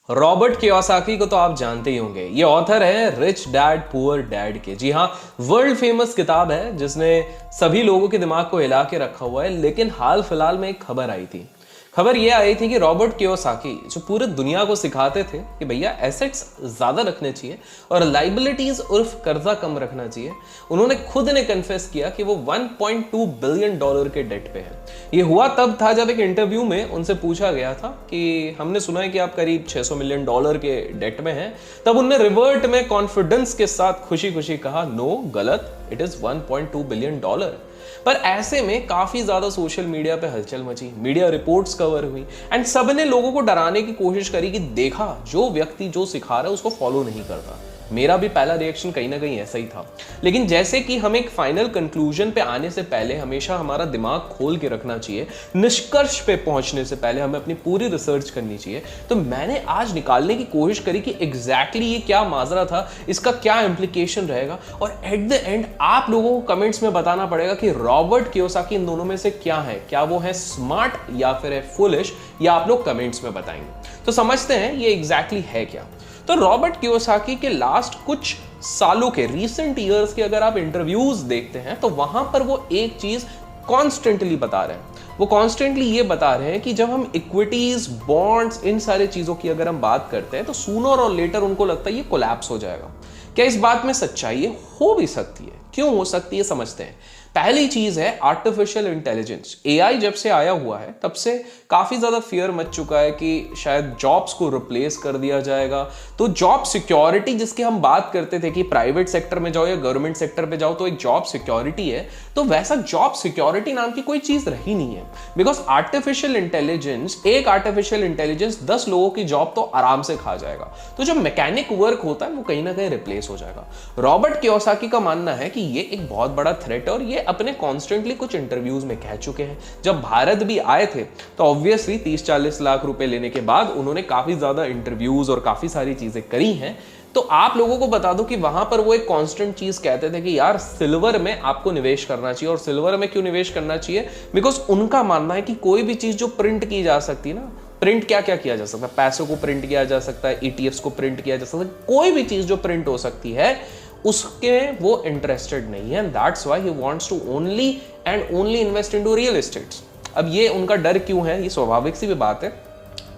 Robert Kiyosaki को तो आप जानते ही होंगे। ये ऑथर है रिच डैड पुअर डैड के। जी हाँ, वर्ल्ड फेमस किताब है जिसने सभी लोगों के दिमाग को हिला के रखा हुआ है। लेकिन हाल फिलहाल में एक खबर आई थी। खबर ये आई थी कि रॉबर्ट कियोसाकी जो पूरे दुनिया को सिखाते थे कि भैया एसेट्स ज्यादा रखने चाहिए और लाइबिलिटीज उर्फ कर्जा कम रखना चाहिए, उन्होंने खुद ने कन्फेस किया कि वो 1.2 बिलियन डॉलर के डेट पे है। ये हुआ तब था जब एक इंटरव्यू में उनसे पूछा गया था कि हमने सुना है कि आप करीब 600 मिलियन डॉलर के डेट में हैं। तब उनने रिवर्ट में कॉन्फिडेंस के साथ खुशी खुशी कहा, नो गलत, इट इज 1.2 बिलियन डॉलर। पर ऐसे में काफी ज्यादा सोशल मीडिया पे हलचल मची, मीडिया रिपोर्ट्स कवर हुई एंड सबने लोगों को डराने की कोशिश करी कि देखा जो व्यक्ति जो सिखा रहा है उसको फॉलो नहीं करता। मेरा भी पहला रिएक्शन कहीं ना कहीं ऐसा ही था। लेकिन जैसे कि हम एक फाइनल कंक्लूजन पे आने से पहले हमेशा हमारा दिमाग खोल के रखना चाहिए, निष्कर्ष पे पहुंचने से पहले हमें अपनी पूरी रिसर्च करनी चाहिए, तो मैंने आज निकालने की कोशिश करी कि एग्जैक्टली ये क्या माजरा था, इसका क्या इंप्लीकेशन रहेगा। और एट द एंड आप लोगों को कमेंट्स में बताना पड़ेगा कि रॉबर्ट कियोसाकी इन दोनों में से क्या है, क्या वो है स्मार्ट या फिर है फुलिश, या आप लोग कमेंट्स में बताएंगे। तो समझते हैं ये एग्जैक्टली है क्या। तो रॉबर्ट कियोसाकी के लास्ट कुछ सालों के, रीसेंट ईयर्स के अगर आप इंटरव्यूज देखते हैं तो वहां पर वो एक चीज कॉन्स्टेंटली बता रहे हैं। वो कॉन्स्टेंटली ये बता रहे हैं कि जब हम इक्विटीज, बॉन्ड्स, इन सारे चीजों की अगर हम बात करते हैं तो सूनर और लेटर उनको लगता है ये कोलैप्स हो जाएगा। क्या इस बात में सच्चाई है? हो भी सकती है। क्यों हो सकती है समझते हैं। पहली चीज है आर्टिफिशियल इंटेलिजेंस। एआई जब से आया हुआ है तब से काफी ज्यादा फियर मच चुका है कि शायद जॉब्स को रिप्लेस कर दिया जाएगा। तो जॉब सिक्योरिटी जिसकी हम बात करते थे कि प्राइवेट सेक्टर में जाओ या गवर्नमेंट सेक्टर पे जाओ तो एक जॉब सिक्योरिटी है, तो वैसा जॉब सिक्योरिटी नाम की कोई चीज रही नहीं है। बिकॉज आर्टिफिशियल इंटेलिजेंस, एक आर्टिफिशियल इंटेलिजेंस 10 लोगों की जॉब तो आराम से खा जाएगा। तो जो मैकेनिक वर्क होता है वो कहीं ना कहीं रिप्लेस हो जाएगा। रॉबर्ट कियोसाकी का मानना है कि ये एक बहुत बड़ा थ्रेट है और ये अपने कॉन्स्टेंटली कुछ इंटरव्यूज में कह चुके हैं। जब भारत भी आए थे तो ऑब्वियसली 30-40 लाख रुपए लेने के बाद उन्होंने काफी ज्यादा इंटरव्यूज और काफी सारी चीजें करी हैं। तो आप लोगों को बता दो कि वहां पर वो एक कांस्टेंट चीज कहते थे कि यार सिल्वर में आपको निवेश करना चाहिए। और सिल्वर में क्यों निवेश करना चाहिए? बिकॉज उनका मानना है कि कोई भी चीज जो प्रिंट की जा सकती है ना, प्रिंट क्या क्या किया जा सकता है, पैसों को प्रिंट किया जा सकता है, ईटीएफ्स को प्रिंट किया जा सकता है, कोई भी चीज जो प्रिंट हो सकती है उसके वो इंटरेस्टेड नहीं है। That's why he wants to only and only invest into real estates. अब ये उनका डर क्यों है? ये स्वाभाविक सी भी बात है।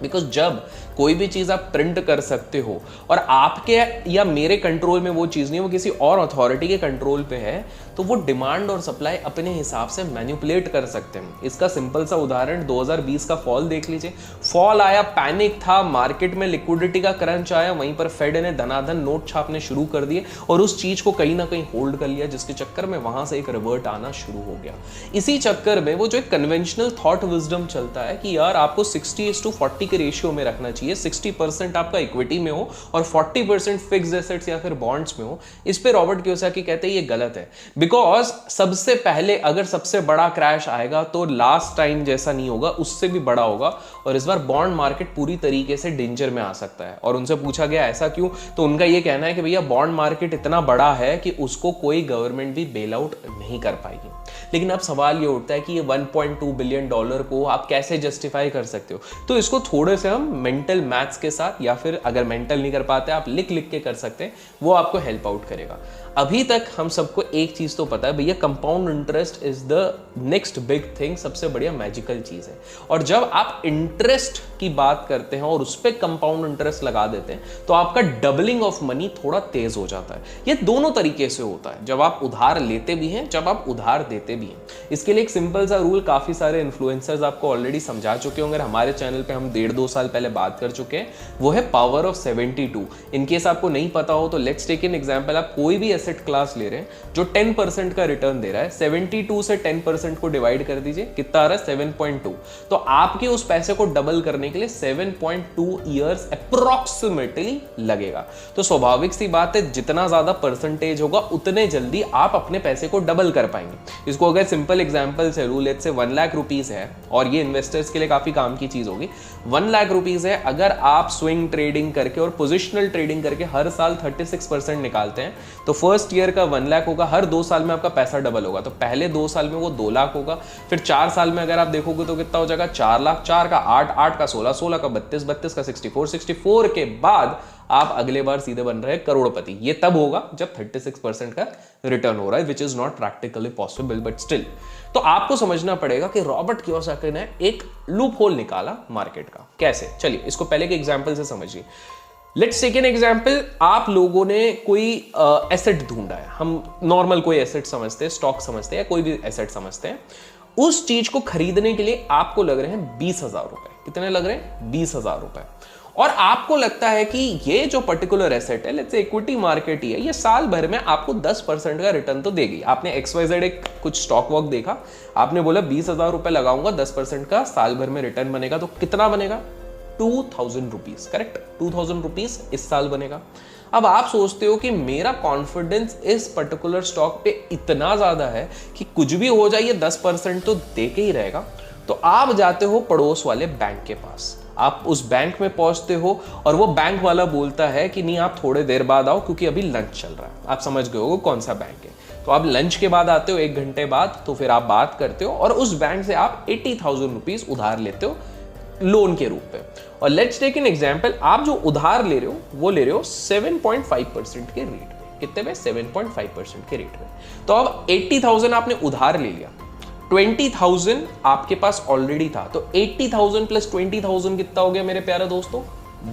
बिकॉज जब कोई भी चीज आप प्रिंट कर सकते हो और आपके या मेरे कंट्रोल में वो चीज नहीं, वो किसी और अथॉरिटी के कंट्रोल पे है, तो वो डिमांड और सप्लाई अपने हिसाब से मैनिपुलेट कर सकते हैं। इसका सिंपल सा उदाहरण 2020 का फॉल देख लीजिए। फॉल आया, पैनिक था, मार्केट में लिक्विडिटी का क्रंच आया, वहीं पर फेड ने धनाधन नोट छापने शुरू कर दिए और उस चीज को कहीं ना कहीं होल्ड कर लिया, जिसके चक्कर में वहां से एक रिवर्ट आना शुरू हो गया। इसी चक्कर में वो जो एक कन्वेंशनल थॉट विजडम चलता है कि यार आपको 60:40 के रेशियो में रखना चाहिए, 60% आपका इक्विटी में हो और 40% फिक्स्ड एसेट्स या फिर बॉन्ड्स में हो, इस पे रॉबर्ट कियोसाकी कहते हैं ये गलत है। बिकॉज सबसे पहले अगर सबसे बड़ा क्रैश आएगा तो लास्ट टाइम जैसा नहीं होगा, उससे भी बड़ा होगा और इस बार बॉन्ड मार्केट पूरी तरीके से डेंजर में आ सकता है। और उनसे पूछा गया ऐसा क्यों, तो उनका ये कहना है कि भैया बॉन्ड मार्केट इतना बड़ा है कि उसको कोई गवर्नमेंट भी बेल आउट नहीं कर पाएगी। लेकिन अब सवाल ये उठता है कि ये 1.2 बिलियन डॉलर को आप कैसे जस्टिफाई कर सकते हो? तो इसको थोड़े से हम मेंटल मैथ्स के साथ, या फिर अगर मेंटल नहीं कर पाते आप लिख लिख के कर सकते हैं, वो आपको हेल्प आउट करेगा। अभी तक हम सबको एक चीज तो पता है भैया, compound interest is the next big thing, सबसे बढ़िया मैजिकल चीज है। और जब आप इंटरेस्ट की बात करते हैं और उस पर कंपाउंड इंटरेस्ट लगा देते हैं तो आपका डबलिंग ऑफ मनी थोड़ा तेज हो जाता है। ये दोनों तरीके से होता है, जब आप उधार लेते भी हैं, जब आप उधार देते भी हैं। इसके लिए एक सिंपल सा रूल काफी सारे इन्फ्लुएंसर्स आपको ऑलरेडी समझा चुके होंगे, हमारे चैनल पे हम 1.5-2 साल पहले बात कर चुके हैं। वो है पावर ऑफ 72। इनकेस आपको नहीं पता हो तो लेट्स टेक एन एग्जांपल। आप कोई भी एसेट क्लास ले रहे हैं जो 10% का रिटर्न दे रहा है, 72 से 10% को डिवाइड कर दीजिए, कितना आ रहा है? 7.2। तो आपके उस पैसे को डबल करने के लिए 7.2 ईयर्स अप्रोक्सीमेटली लगेगा। तो स्वाभाविक सी बात है, जितना ज्यादा परसेंटेज होगा उतने जल्दी आप अपने पैसे को डबल कर पाएंगे। इसको अगर सिंपल एग्जांपल से लूं, लेट्स से 1 लाख रुपीस है और ये इन्वेस्टर्स के लिए काफी काम की चीज होगी। 1 लाख रुपीस है, अगर आप स्विंग ट्रेडिंग करके और पोजिशनल ट्रेडिंग करके हर साल 36% निकालते हैं तो फर्स्ट ईयर का 1 लाख होगा, हर 2 साल में आपका पैसा डबल होगा। तो पहले 2 साल में वो 2 लाख होगा, फिर 4 साल में अगर आप देखोगे तो कितना हो जाएगा, 4 लाख, 4 का 8, 8 का 16, 16 का 32, 32 का 64, 64 के बाद आप अगले बार सीधे बन रहे हैं करोड़पति। ये तब होगा जब 36% का रिटर्न हो रहा है, which is not practically possible but still. तो आपको समझना पड़ेगा कि रॉबर्ट कियोसाकी ने एक लूप होल निकाला मार्केट का। कैसे? चलिए इसको पहले के एग्जाम्पल से समझिए। लेट्स टेक एन एग्जाम्पल, आप लोगों ने कोई एसेट ढूंढा है, हम नॉर्मल कोई एसेट समझते हैं, स्टॉक समझते हैं, कोई भी एसेट समझते हैं। उस चीज को खरीदने के लिए आपको लग रहे हैं 20,000 रुपए। कितने लग रहे हैं? 20,000 रुपए। और आपको लगता है कि ये जो पर्टिकुलर एसेट है, लेट्स से इक्विटी मार्केट ही है, ये साल भर में आपको 10% का रिटर्न तो देगी। आपने XYZ एक कुछ स्टॉक वॉक देखा, आपने बोला 20,000 रुपए लगाऊंगा, 10% का साल भर में रिटर्न बनेगा, तो कितना बनेगा? 2,000 रुपीज। करेक्ट, 2,000 रुपीज इस साल बनेगा। अब आप सोचते हो कि मेरा कॉन्फिडेंस इस पर्टिकुलर स्टॉक पे इतना ज्यादा है कि कुछ भी हो जाए ये 10% तो दे के ही रहेगा। तो आप जाते हो पड़ोस वाले बैंक के पास, आप उस बैंक में पहुंचते हो और वो बैंक वाला बोलता है कि नहीं आप थोड़े देर बाद आओ क्योंकि अभी लंच चल रहा है। आप समझ गए हो कौन सा बैंक है। तो आप लंच के बाद आते हो, 1 घंटे बाद, तो फिर आप बात करते हो और उस बैंक से आप 80,000 रुपीज उधार लेते हो लोन के रूप में। और लेट्स टेक एन एग्जांपल, आप जो उधार ले रहे हो वो ले रहे हो 7.5% के रेट पे। कितने पे? 7.5% के रेट पे। तो अब 80,000 आपने उधार ले लिया, 20,000 आपके पास ऑलरेडी था, तो 80,000 प्लस 20,000 कितना हो गया मेरे प्यारे दोस्तों?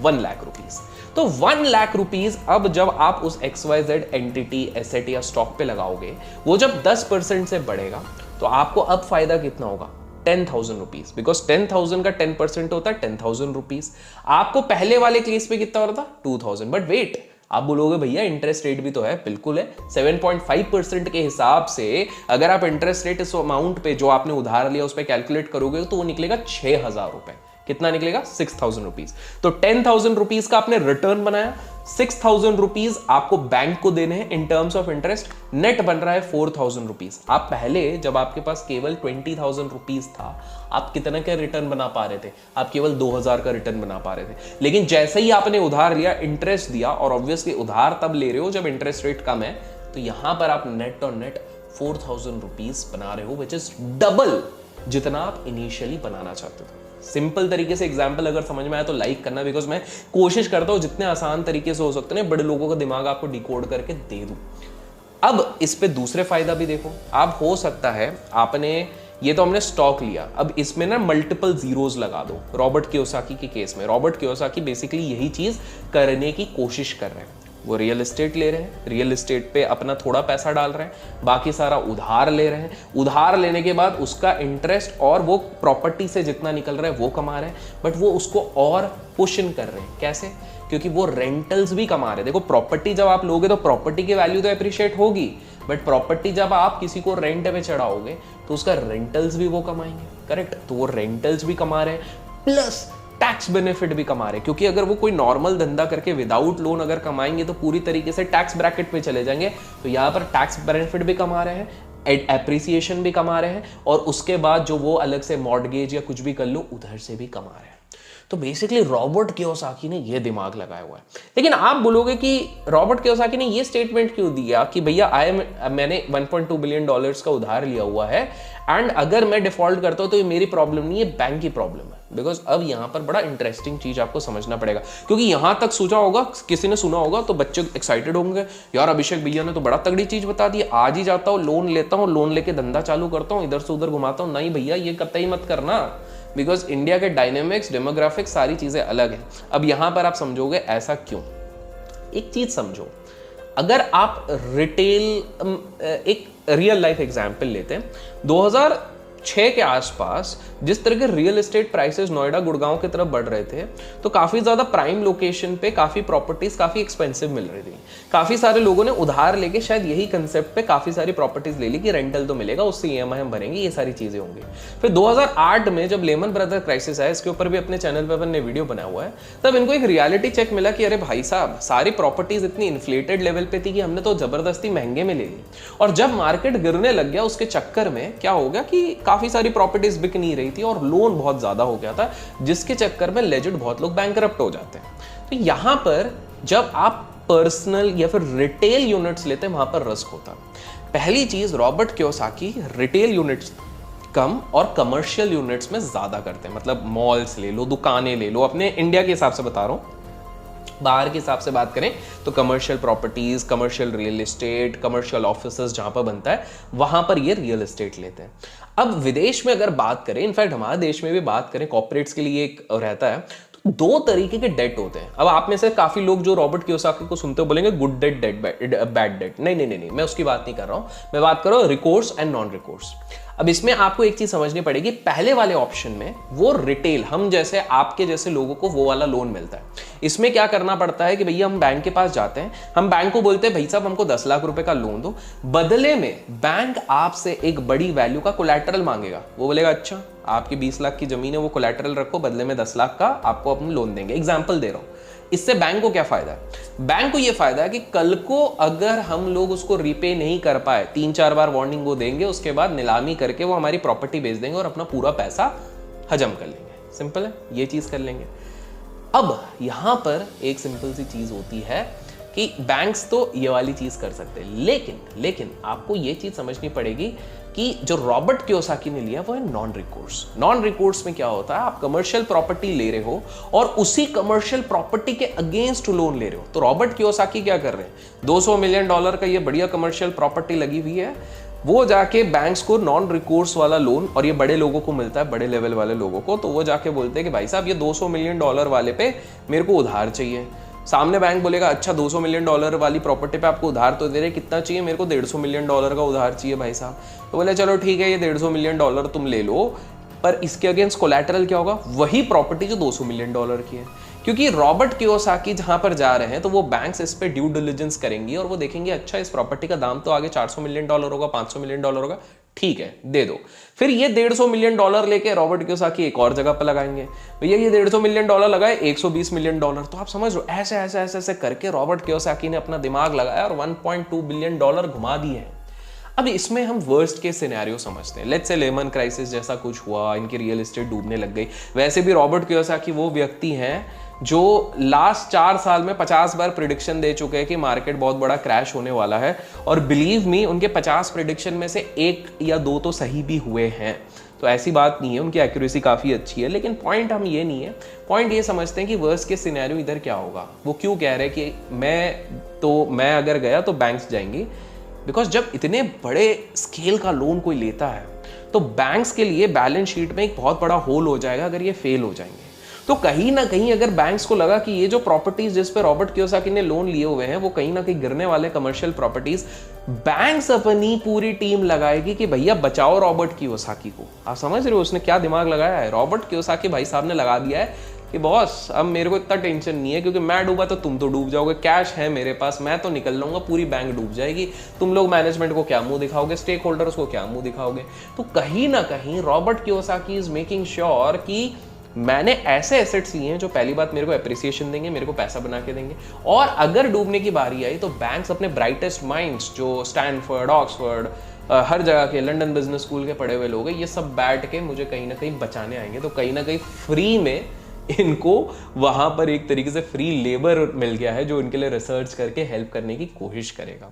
1 लाख रुपीज। तो 1 लाख रुपीज अब जब आप उस XYZ एंटिटी, एसेट या स्टॉक पे लगाओगे, वो जब 10% से बढ़ेगा तो आपको अब फायदा कितना होगा? 10,000 रुपीज। बिकॉज 10,000 का 10% होता है 10,000 रुपीज। आपको पहले वाले केस पे कितना हो रहा था? 2,000। बट वेट, आप बोलोगे भैया इंटरेस्ट रेट भी तो है। बिल्कुल है, 7.5% के हिसाब से अगर आप इंटरेस्ट रेट इस अमाउंट पे जो आपने उधार लिया उस पर कैलकुलेट करोगे तो वो निकलेगा 6,000 रुपए। कितना निकलेगा? 6,000 रुपीज। तो 10,000 रुपीज का आपने रिटर्न बनाया, 6,000 रुपीज आपको बैंक को देने हैं in terms of interest, net बन रहा है 4,000 रुपीज। आप पहले जब आपके पास केवल 20,000 रुपीज था, आप कितना का रिटर्न बना पा रहे थे? आप केवल 2,000 का रिटर्न बना पा रहे थे। लेकिन जैसे ही आपने उधार लिया, इंटरेस्ट दिया, और ऑब्वियसली उधार तब ले रहे हो जब इंटरेस्ट रेट कम है, तो यहां पर आप नेट और नेट 4,000 रुपीज बना रहे हो, विच इज डबल जितना आप इनिशियली बनाना चाहते थे। सिंपल तरीके से एग्जाम्पल अगर समझ में आया तो लाइक करना, बिकॉज मैं कोशिश करता हूं जितने आसान तरीके से हो सकते हैं बड़े लोगों का दिमाग आपको डिकोड करके दे दूं। अब इस पे दूसरे फायदा भी देखो। आप हो सकता है आपने ये तो हमने स्टॉक लिया, अब इसमें ना मल्टीपल जीरोस लगा दो। रॉबर्ट कियोसाकी के केस में रॉबर्ट कियोसाकी बेसिकली यही चीज करने की कोशिश कर रहे हैं। वो रियल एस्टेट ले रहे हैं, रियल एस्टेट पे अपना थोड़ा पैसा डाल रहे हैं, बाकी सारा उधार ले रहे हैं। उधार लेने के बाद उसका इंटरेस्ट और वो प्रॉपर्टी से जितना निकल रहा है वो कमा रहे हैं, बट वो उसको और पुशन कर रहे हैं। कैसे? क्योंकि वो रेंटल्स भी कमा रहे हैं। देखो, प्रॉपर्टी जब आप लोगे तो प्रॉपर्टी की वैल्यू तो एप्रिशिएट होगी, बट प्रॉपर्टी जब आप किसी को रेंट पे चढ़ाओगे तो उसका रेंटल्स भी वो कमाएंगे। करेक्ट? तो वो रेंटल्स भी कमा रहे हैं, प्लस टैक्स बेनिफिट भी कमा रहे हैं। क्योंकि अगर वो कोई नॉर्मल धंधा करके विदाउट लोन अगर कमाएंगे तो पूरी तरीके से टैक्स ब्रैकेट पे चले जाएंगे। तो यहाँ पर टैक्स बेनिफिट भी कमा रहे हैं, एप्रिसिएशन भी कमा रहे हैं, और उसके बाद जो वो अलग से मॉर्गेज या कुछ भी कर लो उधर से भी कमा रहे हैं। तो बेसिकली रॉबर्ट कियोसाकी ने ये दिमाग लगाया हुआ है। लेकिन आप बोलोगे कि रॉबर्ट कियोसाकी ने ये स्टेटमेंट क्यों दिया कि भैया मैंने 1.2 बिलियन डॉलर्स का उधार लिया हुआ है एंड अगर मैं डिफॉल्ट करता हूं तो ये मेरी प्रॉब्लम नहीं है, बैंक की प्रॉब्लम है। बिकॉज अब यहां पर बड़ा इंटरेस्टिंग चीज आपको समझना पड़ेगा, क्योंकि यहां तक सोचा होगा, किसी ने सुना होगा तो बच्चे एक्साइटेड होंगे, यार अभिषेक भैया ने तो बड़ा तगड़ी चीज बता दी, आज ही जाता हूं, लोन लेता हूं, लोन लेके धंधा चालू करता हूं, इधर से उधर घुमाता हूं। नहीं भैया, ये कतई मत करना, बिकॉज इंडिया के डायनेमिक्स, डेमोग्राफिक्स, सारी चीजें अलग है। अब यहां पर आप समझोगे ऐसा क्यों। एक चीज समझो, अगर आप रिटेल, एक रियल लाइफ एग्जांपल लेते हैं, 2006 के आसपास जिस तरह के real estate prices Noida Gurgaon की तरफ बढ़ रहे थे, तो काफी ज्यादा प्राइम लोकेशन पे काफी प्रॉपर्टीज काफी एक्सपेंसिव मिल रही थी। काफी सारे लोगों ने उधार लेके शायद यही कंसेप्ट पे काफी सारी प्रॉपर्टीज ले ली कि रेंटल तो मिलेगा, उससे ईएमआई हम भरेंगे, ये सारी चीजें होंगी। फिर 2008 में जब लेमन ब्रदर क्राइसिस आया, इसके ऊपर भी अपने चैनल पे अपन ने वीडियो बनाया हुआ है, तब इनको एक रियलिटी चेक मिला कि अरे भाई साहब, सारी प्रॉपर्टीज इतनी इन्फ्लेटेड लेवल पे थी कि हमने तो जबरदस्ती महंगे में ले ली। और जब मार्केट गिरने लग गया, उसके चक्कर में क्या हो गया कि काफी सारी प्रॉपर्टीज बिक नहीं रही थी और लोन बहुत ज्यादा हो गया था, जिसके चक्कर में लेजिट बहुत लोग बैंकरप्ट हो जाते हैं। तो यहां पर जब आप पर्सनल या फिर रिटेल यूनिट्स लेते हैं, वहां पर रिस्क होता है। पहली चीज, रॉबर्ट कियोसाकी रिटेल यूनिट्स कम और कमर्शियल यूनिट्स में ज्यादा करते हैं। मतलब मॉल्स ले लो, दुकानें ले लो, अपने इंडिया के हिसाब से बता रहा हूं, बाहर के हिसाब से बात करें तो commercial properties, commercial real estate, commercial offices जहां पर बनता है, वहां पर ये रियल एस्टेट लेते हैं। अब विदेश में अगर बात करें, इनफैक्ट हमारे देश में भी बात करें, कॉर्पोरेट्स के लिए एक रहता है, तो दो तरीके के डेट होते हैं। अब आप में से काफी लोग जो रॉबर्ट कियोसाकी को सुनते हो बोलेंगे गुड डेट, बैड डेट। नहीं नहीं नहीं, मैं उसकी बात नहीं कर रहा हूं, मैं बात कर रहा हूं रिकोर्स एंड नॉन रिकोर्स। अब इसमें आपको एक चीज समझनी पड़ेगी, पहले वाले ऑप्शन में वो रिटेल, हम जैसे आपके जैसे लोगों को वो वाला लोन मिलता है। इसमें क्या करना पड़ता है कि भैया हम बैंक के पास जाते हैं, हम बैंक को बोलते हैं भाई साहब हमको 10 लाख रुपए का लोन दो, बदले में बैंक आपसे एक बड़ी वैल्यू का कोलैटरल मांगेगा। वो बोलेगा अच्छा आपकी 20 लाख की जमीन है, वो कोलैटरल रखो, बदले में 10 लाख का आपको अपना लोन देंगे। एग्जाम्पल दे रहा हूं। इससे बैंक को क्या फायदा है? बैंक को यह फायदा है कि कल को अगर हम लोग उसको रिपे नहीं कर पाए, 3-4 बार वार्निंग वो देंगे, उसके बाद नीलामी करके वो हमारी प्रॉपर्टी बेच देंगे और अपना पूरा पैसा हजम कर लेंगे। सिंपल है, ये चीज कर लेंगे। अब यहां पर एक सिंपल सी चीज होती है कि बैंक्स तो ये वाली चीज कर सकते हैं, लेकिन आपको ये चीज समझनी पड़ेगी कि जो रॉबर्ट कियोसाकी ने लिया वो है नॉन रिकोर्स। नॉन रिकोर्स में क्या होता है, आप कमर्शियल प्रॉपर्टी ले रहे हो और उसी कमर्शियल प्रॉपर्टी के अगेंस्ट लोन ले रहे हो। तो रॉबर्ट कियोसाकी क्या कर रहे हैं, $200 मिलियन का ये बढ़िया कमर्शियल प्रॉपर्टी लगी हुई है, वो जाके बैंक्स को नॉन रिकोर्स वाला लोन, और ये बड़े लोगों को मिलता है, बड़े लेवल वाले लोगों को, तो वो जाके बोलते हैं कि भाई साहब ये $200 मिलियन वाले पे मेरे को उधार चाहिए। सामने बैंक बोलेगा अच्छा $200 मिलियन वाली प्रॉपर्टी पे आपको उधार तो दे रहे, कितना चाहिए, मेरे को $150 मिलियन का उधार चाहिए भाई साहब। तो बोले चलो ठीक है, ये $150 मिलियन तुम ले लो, पर इसके अगेंस्ट कोलैटरल क्या होगा, वही प्रॉपर्टी जो $200 मिलियन की है। क्योंकि रॉबर्ट कियोसाकी जहां पर जा रहे हैं, तो वो बैंक्स इस पे ड्यू डिलिजेंस करेंगी और वो देखेंगे अच्छा इस प्रॉपर्टी का दाम तो आगे $400 मिलियन होगा, $500 मिलियन होगा, ठीक है दे दो। फिर ये $150 मिलियन लेके रॉबर्ट कियोसाकी एक और जगह पर लगाएंगे, भैया ये $150 मिलियन लगाए, $120 मिलियन। तो आप समझ लो ऐसे ऐसे ऐसे ऐसे करके रॉबर्ट कियोसाकी ने अपना दिमाग लगाया और $1.2 बिलियन घुमा दिए हैं। अब इसमें हम वर्स्ट केस सिनेरियो समझते हैं, लेट्स से लेमन क्राइसिस जैसा कुछ हुआ, इनकी रियल एस्टेट डूबने लग गई। वैसे भी रॉबर्ट कियोसाकी वो व्यक्ति हैं जो लास्ट 4 साल में 50 बार प्रिडिक्शन दे चुके हैं कि मार्केट बहुत बड़ा क्रैश होने वाला है, और बिलीव मी उनके 50 प्रिडिक्शन में से 1 या 2 तो सही भी हुए हैं। तो ऐसी बात नहीं है, उनकी एक्यूरेसी काफ़ी अच्छी है, लेकिन पॉइंट हम ये नहीं है, पॉइंट ये समझते हैं कि वर्स्ट केस सिनेरियो इधर क्या होगा। वो क्यों कह रहे हैं कि मैं अगर गया तो बैंक्स जाएंगी, बिकॉज जब इतने बड़े स्केल का लोन कोई लेता है तो बैंक्स के लिए बैलेंस शीट में एक बहुत बड़ा होल हो जाएगा अगर ये फेल हो जाएंगे। तो कहीं ना कहीं अगर बैंक्स को लगा कि ये जो प्रॉपर्टीज जिस पे रॉबर्ट कियोसाकी ने लोन लिए हुए हैं वो कहीं ना कहीं गिरने वाले कमर्शियल प्रॉपर्टीज, बैंक्स अपनी पूरी टीम लगाएगी कि भैया बचाओ रॉबर्ट कियोसाकी को। आप समझ रहे हो उसने क्या दिमाग लगाया है? रॉबर्ट कियोसाकी भाई साहब ने लगा दिया है कि बॉस अब मेरे को इतना टेंशन नहीं है, क्योंकि मैं डूबा तो तुम तो डूब जाओगे, कैश है मेरे पास, मैं तो निकल लूंगा, पूरी बैंक डूब जाएगी, तुम लोग मैनेजमेंट को क्या मुंह दिखाओगे, स्टेक होल्डर्स को क्या मुंह दिखाओगे। तो कहीं ना कहीं Robert Kiyosaki is making sure कि मैंने ऐसे एसेट्स लिए हैं जो पहली बात मेरे को एप्रिसिएशन देंगे, मेरे को पैसा बना के देंगे, और अगर डूबने की बारी आई तो बैंक्स अपने ब्राइटेस्ट माइंड्स जो स्टैनफोर्ड, ऑक्सफोर्ड, हर जगह के लंदन बिजनेस स्कूल के पढ़े हुए लोग हैं, ये सब बैठ के मुझे कहीं ना कहीं बचाने आएंगे। तो कहीं ना कहीं फ्री में इनको वहां पर एक तरीके से फ्री लेबर मिल गया है जो इनके लिए रिसर्च करके हेल्प करने की कोशिश करेगा।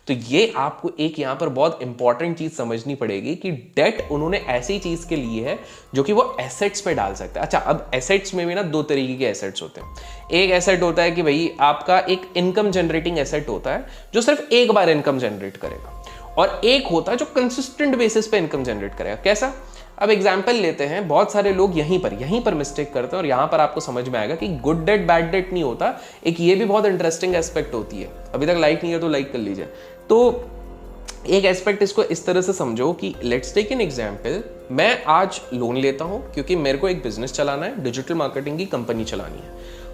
तो ये आपको एक यहां पर बहुत इंपॉर्टेंट चीज समझनी पड़ेगी कि डेट उन्होंने ऐसी चीज के लिए है जो कि वो एसेट्स पे डाल सकते हैं। अच्छा, अब एसेट्स में भी ना 2 तरीके के एसेट्स होते हैं। एक एसेट होता है कि भाई आपका एक इनकम जनरेटिंग एसेट होता है जो सिर्फ एक बार इनकम जनरेट करेगा, और एक होता है जो कंसिस्टेंट बेसिस पे इनकम जनरेट करेगा। कैसा? अब एग्जाम्पल लेते हैं, बहुत सारे लोग यहीं पर मिस्टेक करते हैं, और यहां पर आपको समझ में आएगा कि गुड डेट बैड डेट नहीं होता। एक ये भी बहुत इंटरेस्टिंग एस्पेक्ट होती है, अभी तक लाइक नहीं है तो लाइक कर लीजिए। तो एक एस्पेक्ट इसको इस तरह से समझो कि लेट्स टेक एन एग्जाम्पल मैं आज लोन लेता हूं क्योंकि मेरे को एक बिजनेस चलाना है, डिजिटल मार्केटिंग की कंपनी चलानी है,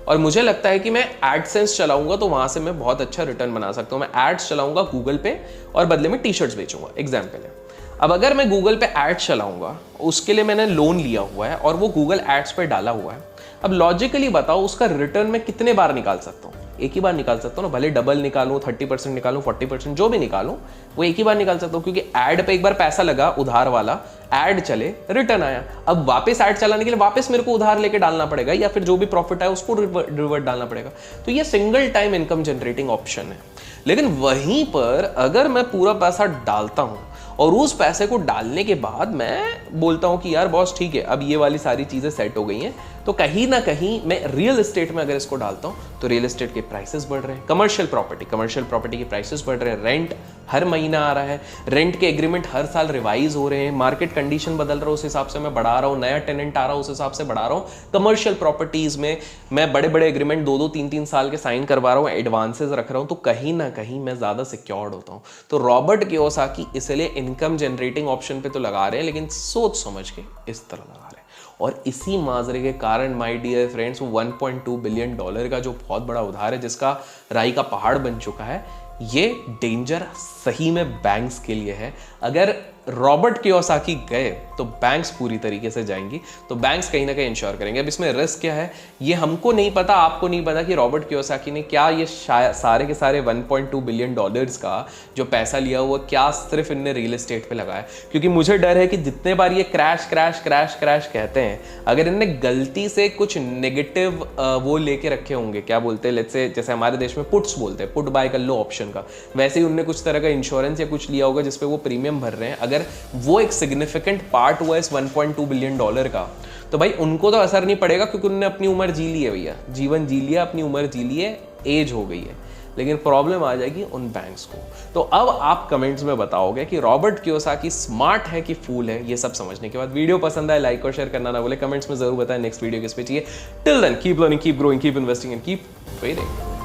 और मुझे लगता है कि मैं एडसेंस चलाऊंगा तो वहां से मैं बहुत अच्छा रिटर्न बना सकता हूं। मैं एड्स चलाऊंगा गूगल पे और बदले में टी शर्ट्स बेचूंगा, एग्जाम्पल है। अब अगर मैं गूगल पे एड्स चलाऊंगा, उसके लिए मैंने लोन लिया हुआ है और वो गूगल एड्स पे डाला हुआ है, अब लॉजिकली बताओ उसका रिटर्न मैं कितने बार निकाल सकता हूँ? एक ही बार निकाल सकता हूँ ना, भले डबल निकालूं, 30% निकालूं, 40%, जो भी निकालूं वो एक ही बार निकाल सकता हूँ, क्योंकि ऐड पे एक बार पैसा लगा, उधार वाला, ऐड चले, रिटर्न आया। अब वापस ऐड चलाने के लिए वापस मेरे को उधार लेके डालना पड़ेगा, या फिर जो भी प्रॉफिट आया उसको रिवर्ट डालना पड़ेगा। तो ये single time income generating option है। लेकिन वहीं पर अगर मैं पूरा पैसा डालता हूं और उस पैसे को डालने के बाद मैं बोलता हूं कि यार बॉस ठीक है, अब ये वाली सारी चीजें सेट हो गई हैं, तो कहीं ना कहीं मैं रियल एस्टेट में अगर इसको डालता हूं तो रियल एस्टेट के प्राइसेस बढ़ रहे हैं, कमर्शियल प्रॉपर्टी के प्राइसेस बढ़ रहे हैं, रेंट हर महीना आ रहा है, रेंट के एग्रीमेंट हर साल रिवाइज हो रहे हैं, मार्केट कंडीशन बदल रहा है, उस हिसाब से मैं बढ़ा रहा हूं, नया टेनेंट आ रहा है उस हिसाब से बढ़ा रहा हूं। कमर्शियल प्रॉपर्टीज में मैं बड़े बड़े एग्रीमेंट 2-2, 3-3 साल के साइन करवा रहा हूं, एडवांसेस रख रहा हूं, तो कहीं ना कहीं मैं ज्यादा सिक्योर्ड होता हूं। तो रॉबर्ट कियोसाकी इसलिए इनकम जनरेटिंग ऑप्शन पे तो लगा रहे हैं, लेकिन सोच समझ के इस तरह लगा रहे हैं। और इसी माजरे के कारण माय डियर फ्रेंड्स, वो $1.2 बिलियन का जो बहुत बड़ा उधार है, जिसका राई का पहाड़ बन चुका है, ये डेंजर सही में बैंक्स के लिए है। अगर रॉबर्ट कियोसाकी गए तो बैंक्स पूरी तरीके से जाएंगी, तो बैंक्स कहीं ना कहीं इंश्योर करेंगे। अब इसमें रिस्क क्या है ये हमको नहीं पता, आपको नहीं पता कि रॉबर्ट कियोसाकी ने क्या ये सारे के सारे $1.2 बिलियन का जो पैसा लिया हुआ क्या सिर्फ इनने रियल एस्टेट पे लगाया। क्योंकि मुझे डर है कि जितने बार ये क्रैश क्रैश क्रैश क्रैश कहते हैं, अगर इनने गलती से कुछ नेगेटिव वो लेके रखे होंगे, क्या बोलते हैं, लेट्स से जैसे हमारे देश में पुट्स बोलते हैं, पुट बाय कर लो ऑप्शन का, वैसे ही उनने कुछ तरह का इंश्योरेंस या कुछ लिया होगा जिसपे वो प्रीमियम भर रहे हैं, अगर वो एक सिग्निफिकेंट पार्ट हुआ इस $1.2 बिलियन का, तो भाई उनको तो असर नहीं पड़ेगा क्योंकि उन्होंने अपनी उम्र जी ली है भैया, जीवन जी लिया, अपनी उम्र जी ली है, एज हो गई है। लेकिन प्रॉब्लम आ जाएगी उन बैंक्स को। तो अब आप कमेंट्स में बताओगे कि रॉबर्ट कियोसाकी स्मार्ट है कि फूल है। ये सब समझने के बाद वीडियो पसंद आए लाइक और शेयर करना ना भूले, कमेंट्स में जरूर बताएं नेक्स्ट वीडियो किस पे चाहिए। Till then keep learning, keep growing, keep investing and keep trading.